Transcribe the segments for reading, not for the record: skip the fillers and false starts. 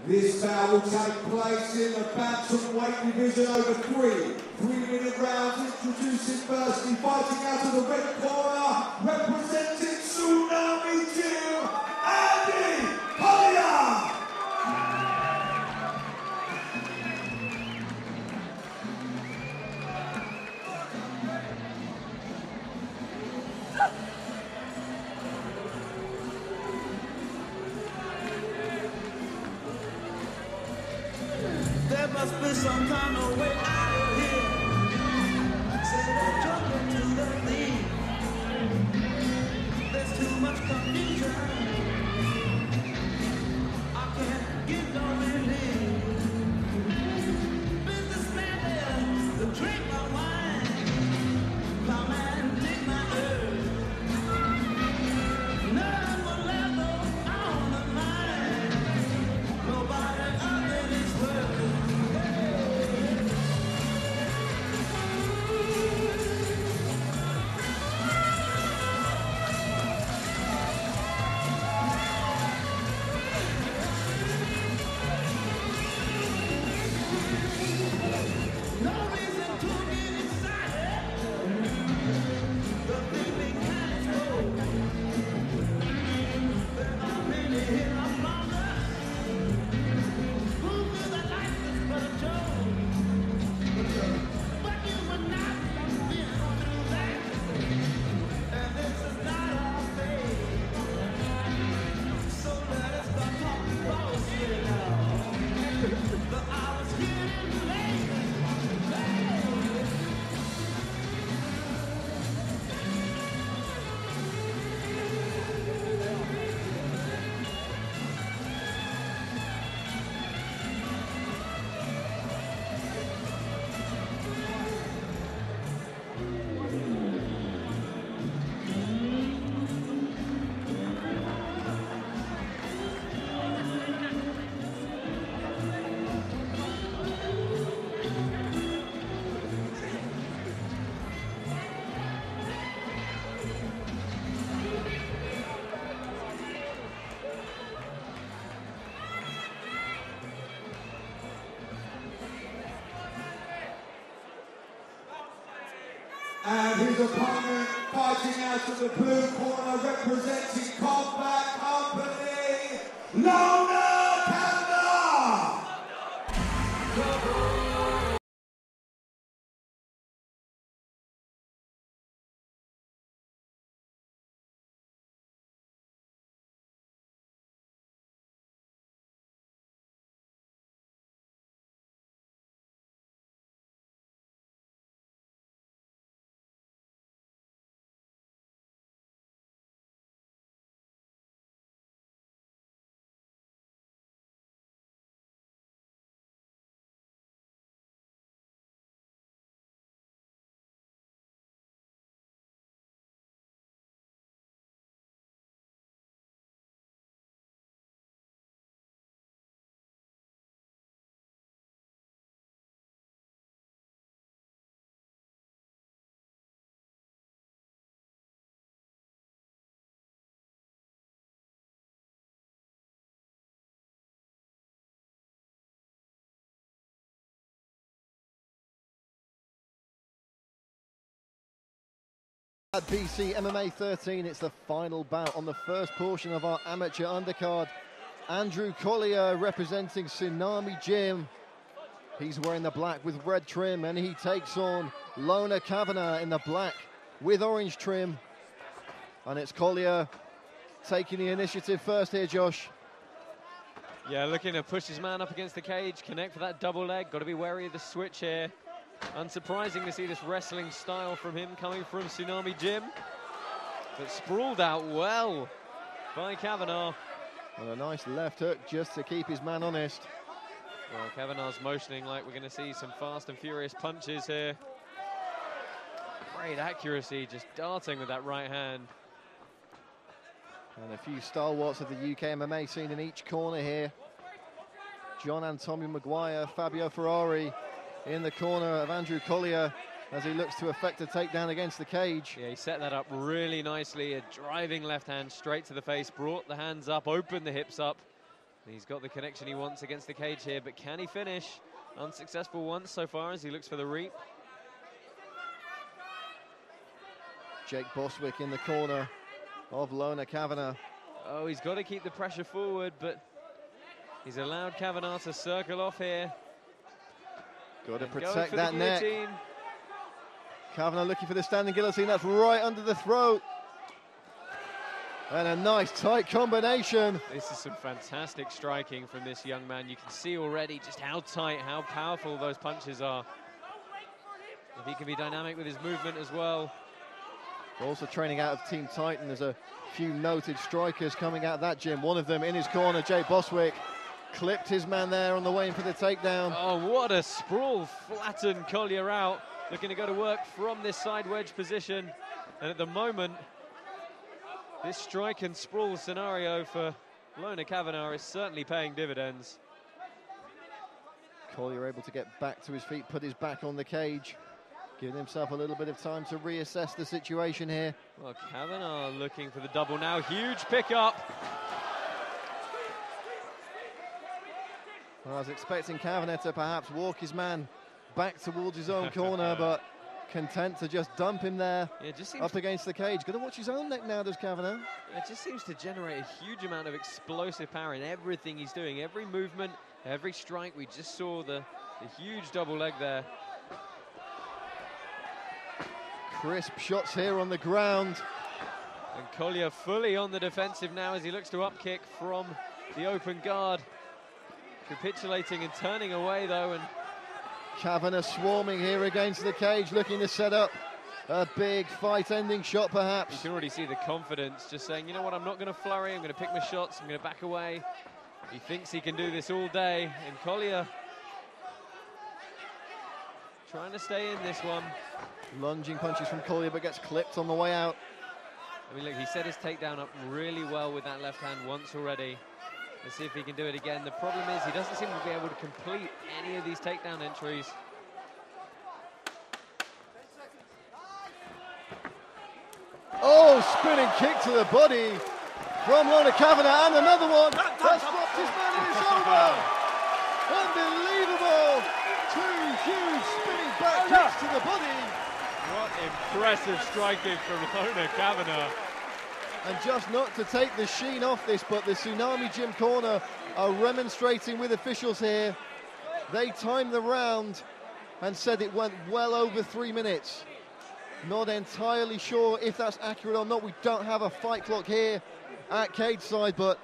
This bout will take place in the bantamweight division over three-minute rounds. Introducing firstly, fighting out of the red corner, representing Tsunami Gym, Andy Collier. There must be some kind of way out of here. Say they're jumping to the lead. There's too much confusion. I can't get no relief. Businessman there, drink my wine. Come and take my earth. None will ever on the mind. Nobody other this world. No reason to get excited. The feeling can't go. There are many here among us who feel that life is but a joke. But you would not have been through that. And this is not our fate. So let us stop talking bullshit now. The hour's getting late. And his opponent fighting out of the blue corner, representing Combat Company, Lona Kavanagh. At BC MMA 13, it's the final bout on the first portion of our amateur undercard. Andrew Collier representing Tsunami Gym. He's wearing the black with red trim, and he takes on Lona Kavanagh in the black with orange trim. And it's Collier taking the initiative first here, Josh. Yeah, looking to push his man up against the cage, connect for that double leg. Got to be wary of the switch here. Unsurprising to see this wrestling style from him coming from Tsunami Gym. But sprawled out well by Kavanagh. And a nice left hook just to keep his man honest. Well, Kavanagh's motioning like we're going to see some fast and furious punches here. Great accuracy, just darting with that right hand. And a few stalwarts of the UK MMA scene in each corner here. John Antonio Maguire, Fabio Ferrari in the corner of Andrew Collier as he looks to effect a takedown against the cage. Yeah, he set that up really nicely. A driving left hand straight to the face, brought the hands up, opened the hips up, He's got the connection he wants against the cage here, but can he finish? Unsuccessful once so far as he looks for the reap. Jake Bostwick in the corner of Lona Kavanagh. Oh, he's got to keep the pressure forward, but he's allowed Kavanagh to circle off here. Got to And protect for that the neck. guillotine. Kavanagh looking for the standing guillotine. That's right under the throat. And a nice tight combination. This is some fantastic striking from this young man. You can see already just how tight, how powerful those punches are. If he can be dynamic with his movement as well. Also training out of Team Titan. There's a few noted strikers coming out of that gym. One of them in his corner, Jake Bostwick, clipped his man there on the way in for the takedown. Oh, what a sprawl. Flattened Collier out. Looking to go to work from this side wedge position. And at the moment, this strike and sprawl scenario for Lona Kavanagh is certainly paying dividends. Collier able to get back to his feet, put his back on the cage, giving himself a little bit of time to reassess the situation here. Well, Kavanagh looking for the double now. Huge pickup. Well, I was expecting Kavanagh to perhaps walk his man back towards his own corner, but content to just dump him there, Yeah, it just seems up against the cage. Going to watch his own neck now, does Kavanagh? It just seems to generate a huge amount of explosive power in everything he's doing. Every movement, every strike. We just saw the huge double leg there. Crisp shots here on the ground. And Collier fully on the defensive now as he looks to upkick from the open guard. Capitulating and turning away though, and Kavanagh swarming here against the cage, looking to set up a big fight-ending shot perhaps. you can already see the confidence, just saying, you know what, I'm not going to flurry, I'm going to pick my shots, I'm going to back away. He thinks he can do this all day, and Collier trying to stay in this one. Lunging punches from Collier, but gets clipped on the way out. I mean, look, he set his takedown up really well with that left hand once already. Let's see if he can do it again. The problem is he doesn't seem to be able to complete any of these takedown entries. Oh, spinning kick to the body from Lona Kavanagh, and another one. That's dropped his man and it's over. Unbelievable. Two huge spinning back kicks to the body. What impressive striking from Lona Kavanagh. And just not to take the sheen off this, but the Tsunami Gym corner are remonstrating with officials here. They timed the round and said it went well over 3 minutes. Not entirely sure if that's accurate or not. We don't have a fight clock here at cage side, but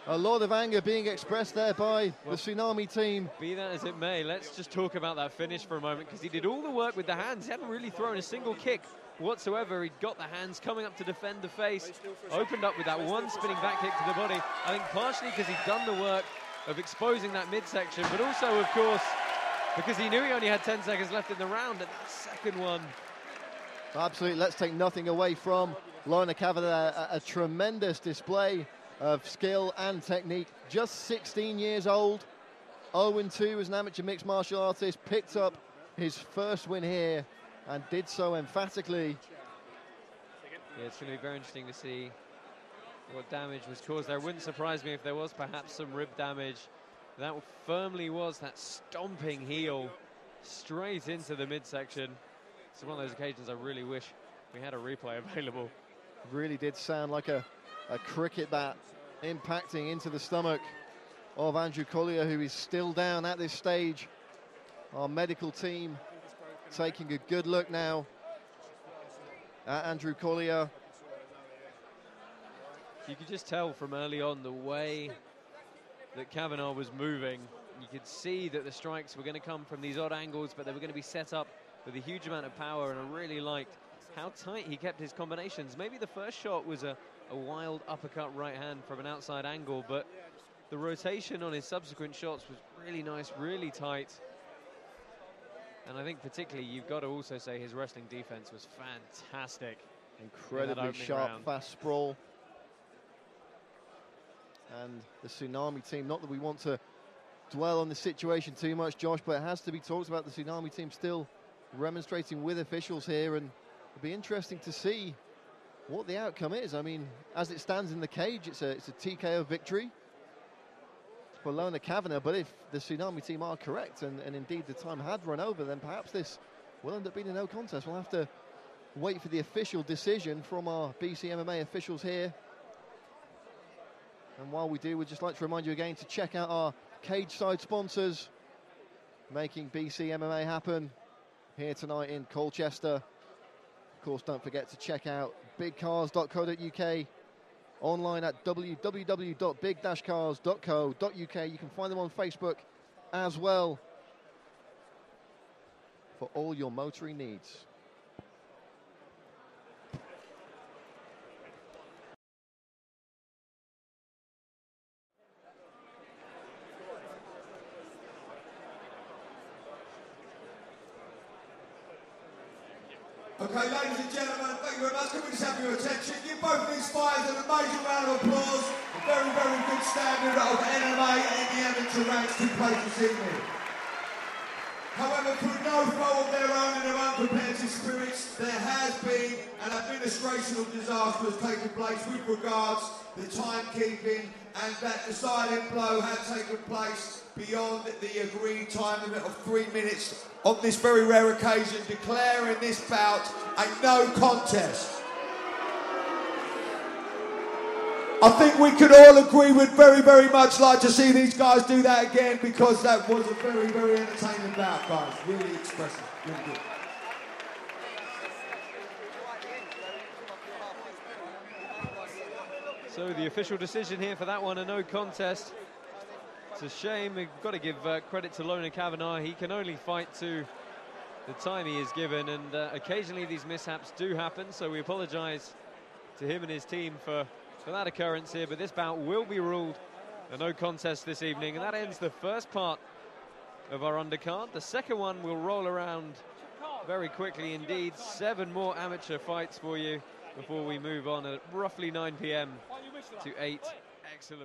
a lot of anger being expressed there by the Tsunami team. Be that as it may, let's just talk about that finish for a moment, because he did all the work with the hands. He hadn't really thrown a single kick whatsoever. He'd got the hands coming up to defend the face, opened up with that one spinning back kick to the body. I think partially because he'd done the work of exposing that midsection, but also, of course, because he knew he only had 10 seconds left in the round, and that second one. Absolutely, let's take nothing away from Lona Kavanagh. A tremendous display of skill and technique. Just 16 years old, 0-2 as an amateur mixed martial artist, picked up his first win here and did so emphatically. Yeah, it's going to be very interesting to see what damage was caused there. It wouldn't surprise me if there was perhaps some rib damage. That firmly was that stomping heel straight into the midsection. It's one of those occasions I really wish we had a replay available. Really did sound like a cricket bat impacting into the stomach of Andrew Collier, who is still down at this stage. Our medical team taking a good look now at Andrew Collier. You could just tell from early on the way that Kavanagh was moving. You could see that the strikes were going to come from these odd angles, but they were going to be set up with a huge amount of power, and I really liked how tight he kept his combinations. Maybe the first shot was a wild uppercut right hand from an outside angle, but the rotation on his subsequent shots was really nice, really tight. And I think particularly you've got to also say his wrestling defense was fantastic. Incredibly sharp, fast sprawl. And the Tsunami team, not that we want to dwell on the situation too much, Josh, but it has to be talked about. The Tsunami team still remonstrating with officials here, and it'll be interesting to see what the outcome is. I mean, as it stands in the cage, it's a TKO victory. for Lona Kavanagh, but if the Tsunami team are correct and indeed the time had run over, then perhaps this will end up being a no contest. We'll have to wait for the official decision from our BC MMA officials here. And while we do, we'd just like to remind you again to check out our cage side sponsors making BC MMA happen here tonight in Colchester. Of course, don't forget to check out bigcars.co.uk, online at www.big-cars.co.uk. You can find them on Facebook as well for all your motoring needs. Okay, ladies and gentlemen, thank you very much. Can we just have your attention? Give both these fighters an amazing round of applause. A very, very good standard of MMA and the amateur ranks to play this evening. However, through no fault of their own and their own competitive spirits, there has been an administrational disaster has taken place with regards to the timekeeping, and that the silent blow had taken place beyond the agreed time limit of 3 minutes on this very rare occasion, declaring this bout a no contest. I think we could all agree we'd very, very much like to see these guys do that again, because that was a very, very entertaining bout, guys. Really expressive, really good. So the official decision here for that one, a no contest. It's a shame. We've got to give credit to Lona Kavanagh. He can only fight to the time he is given, and occasionally these mishaps do happen, so we apologise to him and his team for that occurrence here, but this bout will be ruled a no contest this evening, and that ends the first part of our undercard. The second one will roll around very quickly indeed. 7 more amateur fights for you before we move on at roughly 9 p.m. to 8 excellent